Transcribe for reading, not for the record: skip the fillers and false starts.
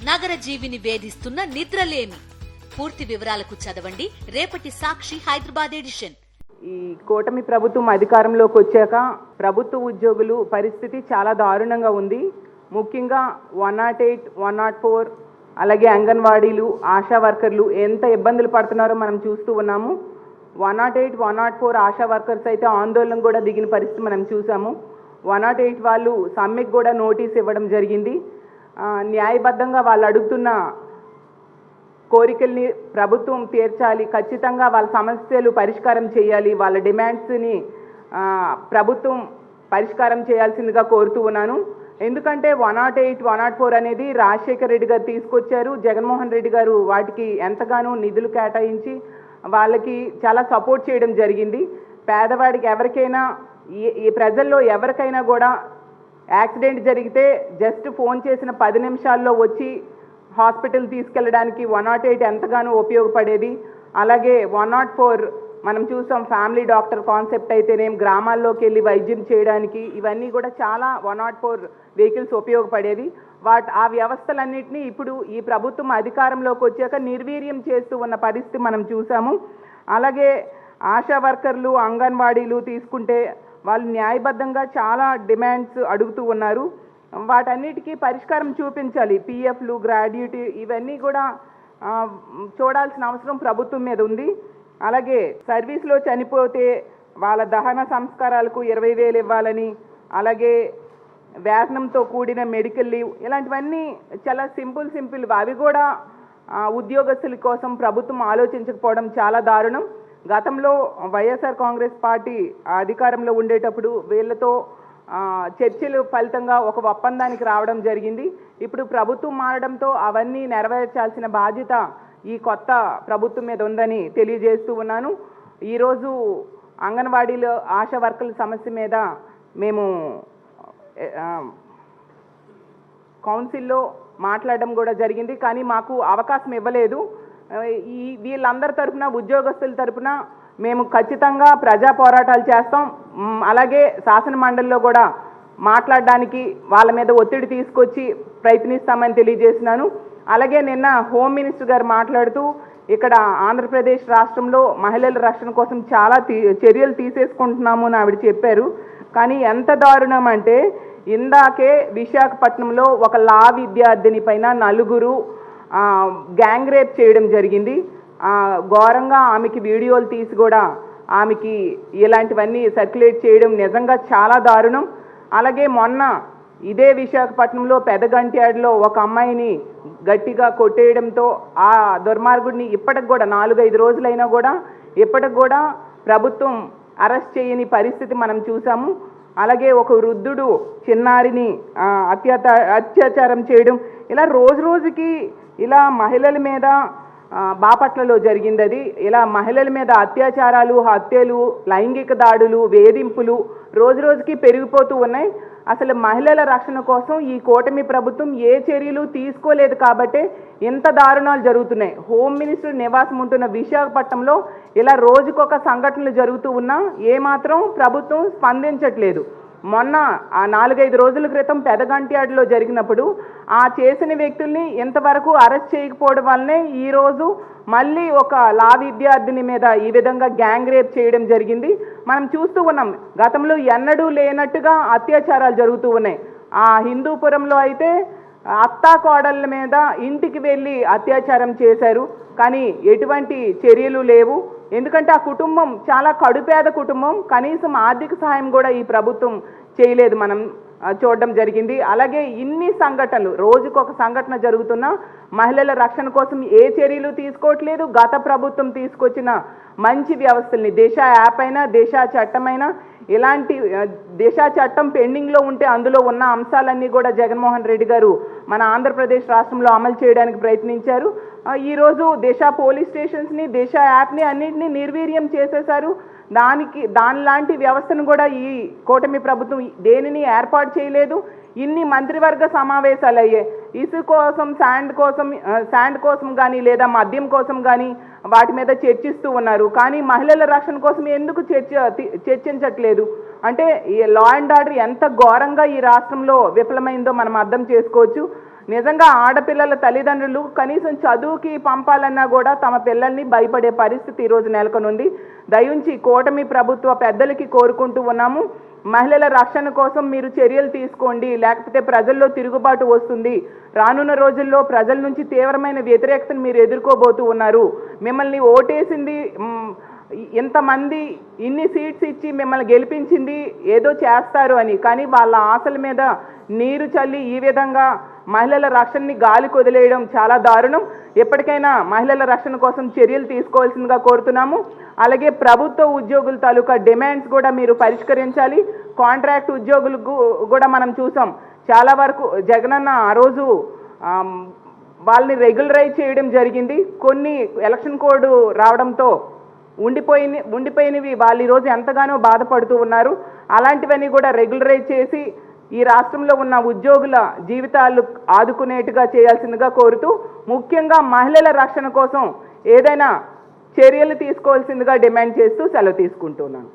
నగర జీవిని వేధిస్తున్న నిద్రలేమి. పూర్తి వివరాలకు చదవండి రేపటి సాక్షి హైదరాబాద్ ఎడిషన్. ఈ కూటమి ప్రభుత్వం అధికారంలోకి వచ్చాక ప్రభుత్వ ఉద్యోగులు పరిస్థితి చాలా దారుణంగా ఉంది. ముఖ్యంగా 108, 104 అలాగే అంగన్వాడీలు, ఆశా వర్కర్లు ఎంత ఇబ్బందులు పడుతున్నారో మనం చూస్తూ ఉన్నాము. 108, 104 ఆశా వర్కర్స్ అయితే ఆందోళన కూడా దిగిన పరిస్థితి మనం చూసాము. 108 వాళ్ళు సమ్మెకు కూడా నోటీస్ ఇవ్వడం జరిగింది. న్యాయబద్ధంగా వాళ్ళు అడుగుతున్న కోరికల్ని ప్రభుత్వం తీర్చాలి, ఖచ్చితంగా వాళ్ళ సమస్యలు పరిష్కారం చేయాలి, వాళ్ళ డిమాండ్స్ని ప్రభుత్వం పరిష్కారం చేయాల్సిందిగా కోరుతూ ఉన్నాను. ఎందుకంటే 108, 104 అనేది రాజశేఖర్ రెడ్డి గారు తీసుకొచ్చారు. జగన్మోహన్ రెడ్డి గారు వాటికి ఎంతగానో నిధులు కేటాయించి వాళ్ళకి చాలా సపోర్ట్ చేయడం జరిగింది. పేదవాడికి ఎవరికైనా ఈ ప్రజల్లో ఎవరికైనా కూడా యాక్సిడెంట్ జరిగితే జస్ట్ ఫోన్ చేసిన 10 నిమిషాల్లో వచ్చి హాస్పిటల్ తీసుకెళ్ళడానికి 108 ఎంతగానో ఉపయోగపడేది. అలాగే 104 మనం చూసాం, ఫ్యామిలీ డాక్టర్ కాన్సెప్ట్ అయితేనేం గ్రామాల్లోకి వెళ్ళి వైద్యం చేయడానికి ఇవన్నీ కూడా చాలా 104 వెహికల్స్ ఉపయోగపడేది. ఆ వ్యవస్థలన్నింటినీ ఇప్పుడు ఈ ప్రభుత్వం అధికారంలోకి వచ్చాక నిర్వీర్యం చేస్తూ ఉన్న పరిస్థితి మనం చూసాము. అలాగే ఆశా వర్కర్లు, అంగన్వాడీలు తీసుకుంటే వాళ్ళు న్యాయబద్ధంగా చాలా డిమాండ్స్ అడుగుతూ ఉన్నారు. వాటన్నిటికీ పరిష్కారం చూపించాలి. పిఎఫ్లు, గ్రాడ్యుటీ ఇవన్నీ కూడా చూడాల్సిన అవసరం ప్రభుత్వం మీద ఉంది. అలాగే సర్వీస్లో చనిపోతే వాళ్ళ దహన సంస్కారాలకు 20,000 ఇవ్వాలని, అలాగే వేతనంతో కూడిన మెడికల్ లీవ్, ఇలాంటివన్నీ చాలా సింపుల్ అవి కూడా ఉద్యోగస్తుల కోసం ప్రభుత్వం ఆలోచించకపోవడం చాలా దారుణం. గతంలో వైఎస్ఆర్ కాంగ్రెస్ పార్టీ అధికారంలో ఉండేటప్పుడు వీళ్ళతో చర్చలు ఫలితంగా ఒక ఒప్పందానికి రావడం జరిగింది. ఇప్పుడు ప్రభుత్వం మారడంతో అవన్నీ నెరవేర్చాల్సిన బాధ్యత ఈ కొత్త ప్రభుత్వం మీద ఉందని తెలియజేస్తూ ఉన్నాను. ఈరోజు అంగన్వాడీలో ఆశా వర్కర్ల సమస్య మీద మేము కౌన్సిల్లో మాట్లాడడం కూడా జరిగింది, కానీ మాకు అవకాశం ఇవ్వలేదు. వీళ్ళందరి తరఫున, ఉద్యోగస్తుల తరఫున మేము ఖచ్చితంగా ప్రజా పోరాటాలు చేస్తాం. అలాగే శాసన మండలిలో కూడా మాట్లాడడానికి వాళ్ళ మీద ఒత్తిడి తీసుకొచ్చి ప్రయత్నిస్తామని తెలియజేసినాను. అలాగే నిన్న హోమ్ మినిస్టర్ గారు మాట్లాడుతూ ఇక్కడ ఆంధ్రప్రదేశ్ రాష్ట్రంలో మహిళల రక్షణ కోసం చాలా చర్యలు తీసేసుకుంటున్నాము అని ఆవిడ చెప్పారు. కానీ ఎంత దారుణం అంటే, ఇందాకే విశాఖపట్నంలో ఒక లా విద్యార్థిని పైన 4 గ్యాంగ్ రేప్ చేయడం జరిగింది. ఘోరంగా ఆమెకి వీడియోలు తీసి కూడా ఆమెకి ఇలాంటివన్నీ సర్క్యులేట్ చేయడం నిజంగా చాలా దారుణం. అలాగే మొన్న ఇదే విశాఖపట్నంలో పెదగంట్యాడలో ఒక అమ్మాయిని గట్టిగా కొట్టేయడంతో ఆ దుర్మార్గుడిని ఇప్పటికి కూడా 4-5 రోజులైనా కూడా ఇప్పటికి కూడా ప్రభుత్వం అరెస్ట్ చేయని పరిస్థితి మనం చూసాము. అలాగే ఒక వృద్ధుడు చిన్నారిని అత్యాచారం చేయడం, ఇలా రోజుకి ఇలా మహిళల మీద బాపట్లలో జరిగింది. అది ఇలా మహిళల మీద అత్యాచారాలు, హత్యలు, లైంగిక దాడులు, వేధింపులు రోజుకి పెరిగిపోతూ ఉన్నాయి. అసలు మహిళల రక్షణ కోసం ఈ కూటమి ప్రభుత్వం ఏ చర్యలు తీసుకోలేదు కాబట్టే ఇంత దారుణాలు జరుగుతున్నాయి. హోమ్ మినిస్టర్ నివాసం ఉంటున్న విశాఖపట్నంలో ఇలా రోజుకొక సంఘటనలు జరుగుతూ ఉన్నా ఏమాత్రం ప్రభుత్వం స్పందించట్లేదు. మొన్న 4-5 రోజుల క్రితం పెదగంట్యాడలో జరిగినప్పుడు ఆ చేసిన వ్యక్తుల్ని ఇంతవరకు అరెస్ట్ చేయకపోవడం వల్లనే ఈరోజు మళ్ళీ ఒక లా విద్యార్థిని మీద ఈ విధంగా గ్యాంగ్ రేప్ చేయడం జరిగింది. మనం చూస్తూ ఉన్నాం. గతంలో ఎన్నడూ లేనట్టుగా అత్యాచారాలు జరుగుతూ ఉన్నాయి. హిందూపురంలో అయితే అత్తాకోడళ్ళ మీద ఇంటికి వెళ్ళి అత్యాచారం చేశారు, కానీ ఎటువంటి చర్యలు లేవు. ఎందుకంటే ఆ కుటుంబం చాలా కడుపేద కుటుంబం, కనీసం ఆర్థిక సహాయం కూడా ఈ ప్రభుత్వం చేయలేదు, మనం చూడడం జరిగింది. అలాగే ఇన్ని సంఘటనలు, రోజుకొక సంఘటన జరుగుతున్నా మహిళల రక్షణ కోసం ఏ చర్యలు తీసుకోవట్లేదు. గత ప్రభుత్వం తీసుకొచ్చిన మంచి వ్యవస్థల్ని, దిశ యాప్ అయినా, దిశ చట్టమైనా, ఇలాంటి దిశ చట్టం పెండింగ్లో ఉంటే అందులో ఉన్న అంశాలన్నీ కూడా జగన్మోహన్ రెడ్డి గారు మన ఆంధ్రప్రదేశ్ రాష్ట్రంలో అమలు చేయడానికి ప్రయత్నించారు. ఈరోజు దిశ పోలీస్ స్టేషన్స్ని, దిశ యాప్ని అన్నింటినీ నిర్వీర్యం చేసేశారు. దానిలాంటి వ్యవస్థను కూడా ఈ కూటమి ప్రభుత్వం దేనిని ఏర్పాటు చేయలేదు. ఇన్ని మంత్రివర్గ సమావేశాలు అయ్యాయి. ఇసుక కోసం, శాండ్ కోసం కానీ లేదా మద్యం కోసం కానీ వాటి మీద చర్చిస్తూ ఉన్నారు. కానీ మహిళల రక్షణ కోసం ఎందుకు చర్చించట్లేదు అంటే ఈ లా అండ్ ఆర్డర్ ఎంత ఘోరంగా ఈ రాష్ట్రంలో విఫలమైందో మనం అర్థం చేసుకోవచ్చు. నిజంగా ఆడపిల్లల తల్లిదండ్రులు కనీసం చదువుకి పంపాలన్నా కూడా తమ పిల్లల్ని భయపడే పరిస్థితి ఈరోజు నెలకొనుంది. దయించి కూటమి ప్రభుత్వ పెద్దలకి కోరుకుంటూ ఉన్నాము, మహిళల రక్షణ కోసం మీరు చర్యలు తీసుకోండి, లేకపోతే ప్రజల్లో తిరుగుబాటు వస్తుంది. రానున్న రోజుల్లో ప్రజల నుంచి తీవ్రమైన వ్యతిరేకతను మీరు ఎదుర్కోబోతూ ఉన్నారు. మిమ్మల్ని ఓటేసింది ఇంతమంది ఇన్ని సీట్స్ ఇచ్చి మిమ్మల్ని గెలిపించింది ఏదో చేస్తారు అని, కానీ వాళ్ళ ఆశల మీద నీరు చల్లి ఈ విధంగా మహిళల రక్షణని గాలికి వదిలేయడం చాలా దారుణం. ఎప్పటికైనా మహిళల రక్షణ కోసం చర్యలు తీసుకోవాల్సిందిగా కోరుతున్నాము. అలాగే ప్రభుత్వ ఉద్యోగుల తాలూకా డిమాండ్స్ కూడా మీరు పరిష్కరించాలి. కాంట్రాక్ట్ ఉద్యోగులకు కూడా మనం చూసాం, చాలా వరకు జగనన్న ఆ రోజు వాళ్ళని రెగ్యులరైజ్ చేయడం జరిగింది. కొన్ని ఎలక్షన్ కోడ్ రావడంతో ఉండిపోయినవి వాళ్ళు ఈరోజు ఎంతగానో బాధపడుతూ ఉన్నారు. అలాంటివన్నీ కూడా రెగ్యులరైజ్ చేసి ఈ రాష్ట్రంలో ఉన్న ఉద్యోగుల జీవితాలు ఆదుకునేట్టుగా చేయాల్సిందిగా కోరుతూ, ముఖ్యంగా మహిళల రక్షణ కోసం ఏదైనా చర్యలు తీసుకోవాల్సిందిగా డిమాండ్ చేస్తూ సెలవు తీసుకుంటున్నాను.